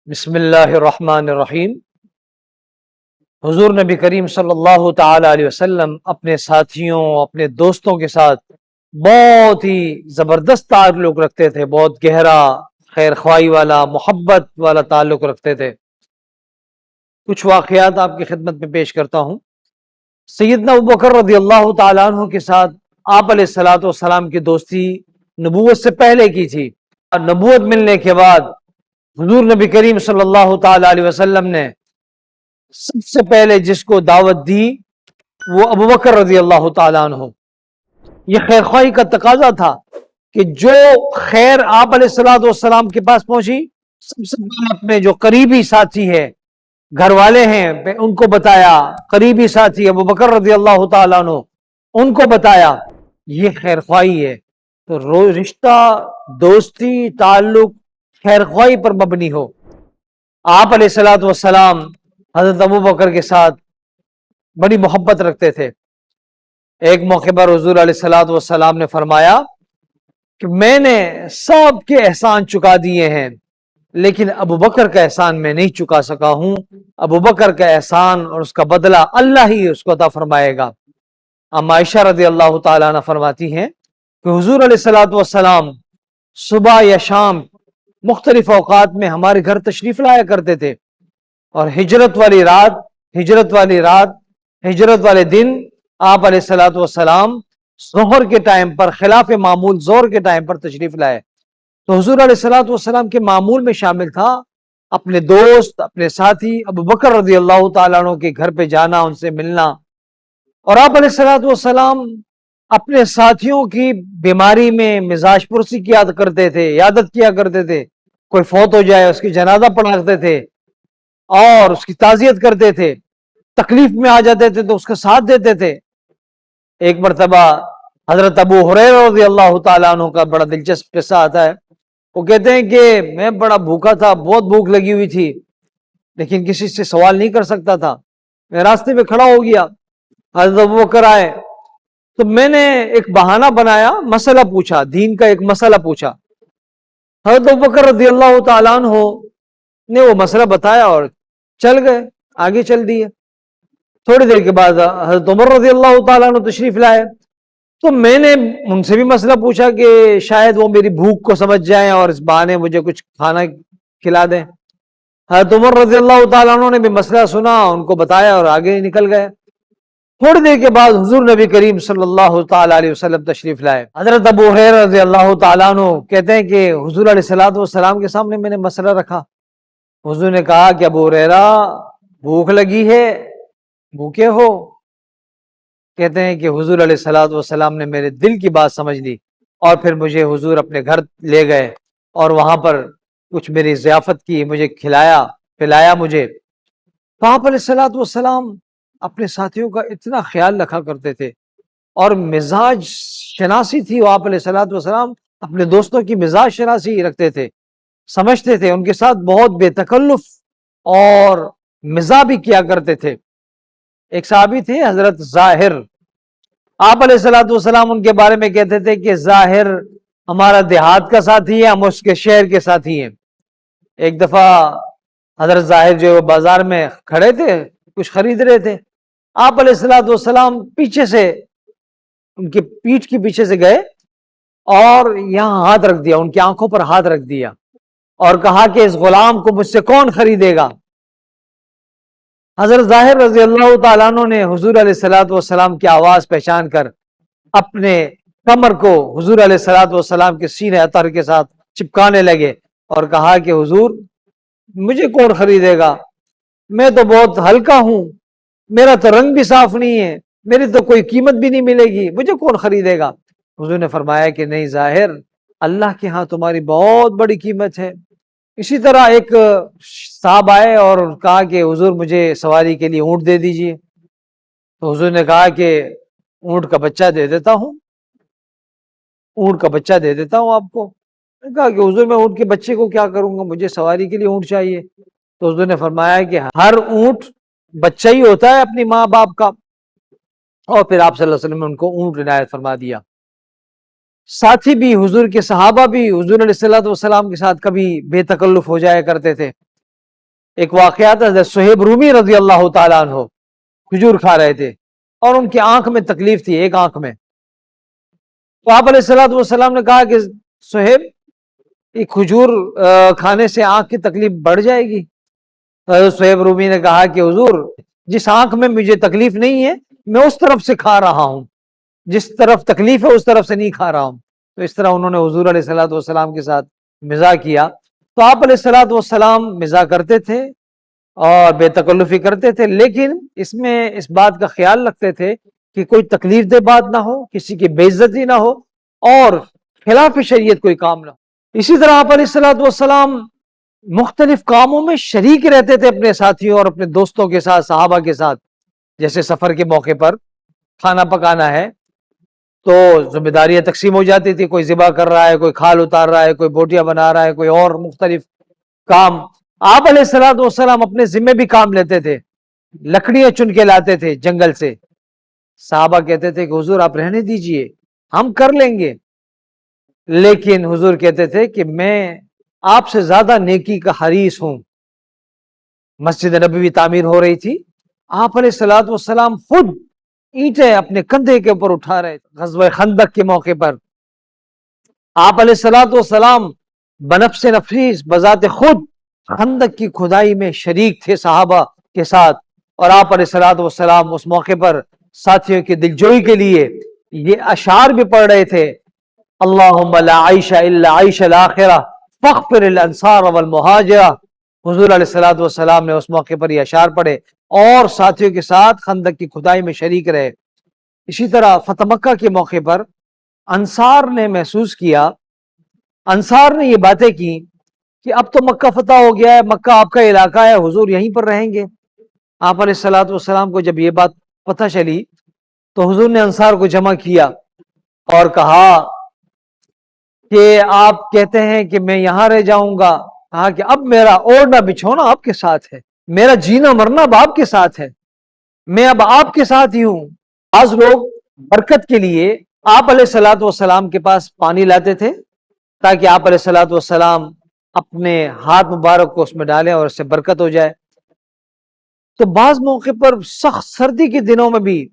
بسم اللہ الرحمن الرحیم۔ حضور نبی کریم صلی اللہ تعالی علیہ وسلم اپنے ساتھیوں اپنے دوستوں کے ساتھ بہت ہی زبردست تعلق رکھتے تھے، بہت گہرا خیر خواہی والا محبت والا تعلق رکھتے تھے۔ کچھ واقعات آپ کی خدمت میں پیش کرتا ہوں۔ سیدنا ابوبکر رضی اللہ تعالیٰ عنہ کے ساتھ آپ علیہ الصلوۃ والسلام کی دوستی نبوت سے پہلے کی تھی، اور نبوت ملنے کے بعد حضور نبی کریم صلی اللہ تعالی علیہ وسلم نے سب سے پہلے جس کو دعوت دی وہ ابوبکر رضی اللہ تعالیٰ عنہ۔ یہ خیر خواہی کا تقاضا تھا کہ جو خیر آپ علیہ الصلوۃ والسلام کے پاس پہنچی، سب سے پہلے اپنے جو قریبی ساتھی ہے، گھر والے ہیں، ان کو بتایا۔ قریبی ساتھی ابوبکر رضی اللہ تعالیٰ عنہ، ان کو بتایا۔ یہ خیر خواہی ہے۔ تو رشتہ، دوستی، تعلق خیر خواہی پر مبنی ہو۔ آپ علیہ الصلوۃ والسلام حضرت ابوبکر کے ساتھ بڑی محبت رکھتے تھے۔ ایک موقع پر حضور علیہ الصلوۃ والسلام نے فرمایا کہ میں نے سب کے احسان چکا دیے ہیں، لیکن ابوبکر کا احسان میں نہیں چکا سکا ہوں۔ ابوبکر کا احسان اور اس کا بدلہ اللہ ہی اس کو عطا فرمائے گا۔ ام عائشہ رضی اللہ تعالیٰ عنہ فرماتی ہیں کہ حضور علیہ الصلوۃ والسلام صبح یا شام مختلف اوقات میں ہمارے گھر تشریف لایا کرتے تھے، اور ہجرت والے دن آپ علیہ الصلوۃ والسلام ظہر کے ٹائم پر خلاف معمول ظہر کے ٹائم پر تشریف لائے۔ تو حضور علیہ الصلوۃ والسلام کے معمول میں شامل تھا اپنے دوست، اپنے ساتھی ابوبکر رضی اللہ تعالیٰ عنہ کے گھر پہ جانا، ان سے ملنا۔ اور آپ علیہ الصلوۃ والسلام اپنے ساتھیوں کی بیماری میں مزاج پرسی کیا کرتے تھے، عیادت کیا کرتے تھے۔ کوئی فوت ہو جائے اس کی جنازہ پڑھاتے تھے اور اس کی تعزیت کرتے تھے۔ تکلیف میں آ جاتے تھے تو اس کا ساتھ دیتے تھے۔ ایک مرتبہ حضرت ابو ہریرہ رضی اللہ تعالیٰ عنہ کا بڑا دلچسپ قصہ آتا ہے۔ وہ کہتے ہیں کہ میں بڑا بھوکا تھا، بہت بھوک لگی ہوئی تھی، لیکن کسی سے سوال نہیں کر سکتا تھا۔ میں راستے میں کھڑا ہو گیا، حضرت ابوبکر آئے تو میں نے ایک بہانہ بنایا، مسئلہ پوچھا، دین کا ایک مسئلہ پوچھا۔ حضرت ابوبکر رضی اللہ تعالیٰ عنہ نے وہ مسئلہ بتایا اور چل گئے، آگے چل دیے۔ تھوڑی دیر کے بعد حضرت عمر رضی اللہ تعالیٰ عنہ تشریف لائے، تو میں نے ان سے بھی مسئلہ پوچھا کہ شاید وہ میری بھوک کو سمجھ جائیں اور اس بہانے مجھے کچھ کھانا کھلا دیں۔ حضرت عمر رضی اللہ تعالیٰ عنہ نے بھی مسئلہ سنا، ان کو بتایا اور آگے نکل گئے۔ تھوڑی دیر کے بعد حضور نبی کریم صلی اللہ تعالیٰ علیہ وسلم تشریف لائے۔ حضرت ابو ہریرہ رضی اللہ تعالیٰ عنہ کہتے ہیں کہ حضور علیہ الصلوۃ والسلام کے سامنے میں نے مسئلہ رکھا۔ حضور نے کہا کہ ابو ہریرہ بھوک لگی ہے، بھوکے ہو؟ کہتے ہیں کہ حضور علیہ الصلوۃ والسلام نے میرے دل کی بات سمجھ لی، اور پھر مجھے حضور اپنے گھر لے گئے اور وہاں پر کچھ میری ضیافت کی، مجھے کھلایا پلایا مجھے۔ تو آپ علیہ الصلوۃ والسلام اپنے ساتھیوں کا اتنا خیال رکھا کرتے تھے، اور مزاج شناسی تھی۔ وہ آپ علیہ الصلوۃ والسلام اپنے دوستوں کی مزاج شناسی رکھتے تھے، سمجھتے تھے، ان کے ساتھ بہت بے تکلف اور مزاح بھی کیا کرتے تھے۔ ایک صحابی تھے حضرت ظاہر، آپ علیہ الصلوۃ والسلام ان کے بارے میں کہتے تھے کہ ظاہر ہمارا دیہات کا ساتھی ہے، ہم اس کے شہر کے ساتھی ہیں۔ ایک دفعہ حضرت ظاہر جو بازار میں کھڑے تھے، کچھ خرید رہے تھے، آپ علیہ الصلوۃ والسلام پیچھے سے ان کی پیٹھ کے پیچھے سے گئے اور یہاں ہاتھ رکھ دیا، ان کی آنکھوں پر ہاتھ رکھ دیا اور کہا کہ اس غلام کو مجھ سے کون خریدے گا؟ حضرت ظاہر رضی اللہ تعالیٰ عنہ نے حضور علیہ الصلوۃ والسلام کی آواز پہچان کر اپنے کمر کو حضور علیہ الصلوۃ والسلام کے سینے اطہر کے ساتھ چپکانے لگے اور کہا کہ حضور مجھے کون خریدے گا؟ میں تو بہت ہلکا ہوں، میرا تو رنگ بھی صاف نہیں ہے، میری تو کوئی قیمت بھی نہیں ملے گی، مجھے کون خریدے گا؟ حضور نے فرمایا کہ نہیں ظاہر، اللہ کے ہاں تمہاری بہت بڑی قیمت ہے۔ اسی طرح ایک صاحب آئے اور کہا کہ حضور مجھے سواری کے لیے اونٹ دے دیجئے۔ تو حضور نے کہا کہ اونٹ کا بچہ دے دیتا ہوں، اونٹ کا بچہ دے دیتا ہوں آپ کو۔ کہا کہ حضور میں اونٹ کے بچے کو کیا کروں گا، مجھے سواری کے لیے اونٹ چاہیے۔ تو حضور نے فرمایا کہ ہر اونٹ بچہ ہی ہوتا ہے اپنی ماں باپ کا، اور پھر آپ صلی اللہ علیہ وسلم نے ان کو اونٹ عنایت فرما دیا۔ ساتھی بھی، حضور کے صحابہ بھی حضور علیہ الصلوۃ والسلام کے ساتھ کبھی بے تکلف ہو جایا کرتے تھے، ایک واقعہ تھا، حضرت صہیب رومی رضی اللہ تعالیٰ عنہ کھجور کھا رہے تھے اور ان کی آنکھ میں تکلیف تھی، ایک آنکھ میں. تو آپ علیہ الصلوۃ والسلام نے کہا کہ صہیب یہ کھجور کھانے سے آنکھ کی تکلیف بڑھ جائے گی. تو حضرت صہیب رومی نے کہا کہ حضور جس آنکھ میں مجھے تکلیف نہیں ہے میں اس طرف سے کھا رہا ہوں، جس طرف تکلیف ہے اس طرف سے نہیں کھا رہا ہوں. تو اس طرح انہوں نے حضور علیہ الصلوۃ والسلام کے ساتھ مزاح کیا. تو آپ علیہ الصلوۃ والسلام مزاح کرتے تھے اور بے تکلفی کرتے تھے، لیکن اس میں اس بات کا خیال رکھتے تھے کہ کوئی تکلیف دہ بات نہ ہو، کسی کی بے عزتی نہ ہو اور خلاف شریعت کوئی کام نہ ہو. اسی طرح آپ علیہ الصلوۃ والسلام مختلف کاموں میں شریک رہتے تھے اپنے ساتھیوں اور اپنے دوستوں کے ساتھ، صحابہ کے ساتھ. جیسے سفر کے موقع پر کھانا پکانا ہے تو ذمہ داریاں تقسیم ہو جاتی تھی، کوئی ذبح کر رہا ہے، کوئی کھال اتار رہا ہے، کوئی بوٹیاں بنا رہا ہے، کوئی اور مختلف کام. آپ علیہ الصلوۃ والسلام اپنے ذمے بھی کام لیتے تھے، لکڑیاں چن کے لاتے تھے جنگل سے. صحابہ کہتے تھے کہ حضور آپ رہنے دیجئے ہم کر لیں گے، لیکن حضور کہتے تھے کہ میں آپ سے زیادہ نیکی کا حریص ہوں. مسجد نبوی تعمیر ہو رہی تھی، آپ علیہ الصلوۃ والسلام خود اینٹیں اپنے کندھے کے اوپر اٹھا رہے تھے. غزوہ خندق کے موقع پر آپ علیہ الصلوۃ والسلام بنفس نفیس بذات خود خندق کی کھدائی میں شریک تھے صحابہ کے ساتھ. اور آپ علیہ الصلوۃ والسلام اس موقع پر ساتھیوں کی دلجوئی کے لیے یہ اشعار بھی پڑھ رہے تھے: اللہم لا عیش الا عیش الاخرہ فاغفر الانصار والمہاجرہ. حضور علیہ الصلوۃ والسلام نے اس موقع پر یہ اشعار پڑھے اور ساتھیوں کے ساتھ خندق کی کھدائی میں شریک رہے. اسی طرح فتح مکہ کے موقع پر انصار نے محسوس کیا، انصار نے یہ باتیں کی کہ اب تو مکہ فتح ہو گیا ہے، مکہ آپ کا علاقہ ہے، حضور یہیں پر رہیں گے. آپ علیہ الصلوۃ والسلام کو جب یہ بات پتہ چلی تو حضور نے انصار کو جمع کیا اور کہا کہ آپ کہتے ہیں کہ میں یہاں رہ جاؤں گا. کہا کہ اب میرا اوڑھنا بچھونا آپ کے ساتھ ہے، میرا جینا مرنا اب آپ کے ساتھ ہے، میں اب آپ کے ساتھ ہی ہوں. بعض لوگ برکت کے لیے آپ علیہ الصلوۃ والسلام کے پاس پانی لاتے تھے تاکہ آپ علیہ الصلوۃ والسلام اپنے ہاتھ مبارک کو اس میں ڈالیں اور اس سے برکت ہو جائے. تو بعض موقع پر سخت سردی کے دنوں میں بھی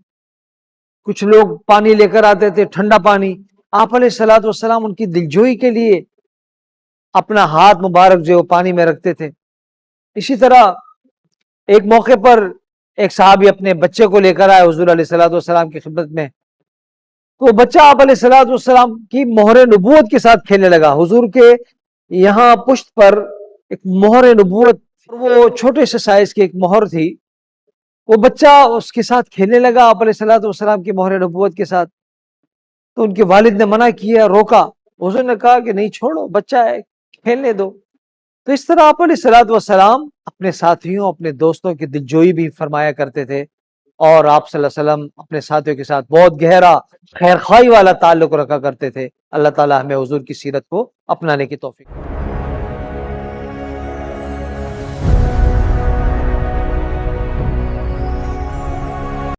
کچھ لوگ پانی لے کر آتے تھے، ٹھنڈا پانی. آپ علیہ الصلوۃ والسلام ان کی دلجوئی کے لیے اپنا ہاتھ مبارک جو پانی میں رکھتے تھے. اسی طرح ایک موقع پر ایک صحابی اپنے بچے کو لے کر آئے حضور علیہ الصلوۃ والسلام کی خدمت میں. تو بچہ آپ علیہ الصلوۃ والسلام کی مہر نبوت کے ساتھ کھیلنے لگا. حضور کے یہاں پشت پر ایک مہر نبوت، وہ چھوٹے سے سائز کی ایک مہر تھی، وہ بچہ اس کے ساتھ کھیلنے لگا آپ علیہ الصلوۃ والسلام کی مہر نبوت کے ساتھ. تو ان کے والد نے منع کیا، روکا. حضور نے کہا کہ نہیں، چھوڑو، بچہ ہے، کھیلنے دو. تو اس طرح آپ علیہ الصلوۃ والسلام اپنے ساتھیوں، اپنے دوستوں کی دلجوئی بھی فرمایا کرتے تھے اور آپ صلی اللہ علیہ وسلم اپنے ساتھیوں کے ساتھ بہت گہرا خیر خواہی والا تعلق رکھا کرتے تھے. اللہ تعالی ہمیں حضور کی سیرت کو اپنانے کی توفیق.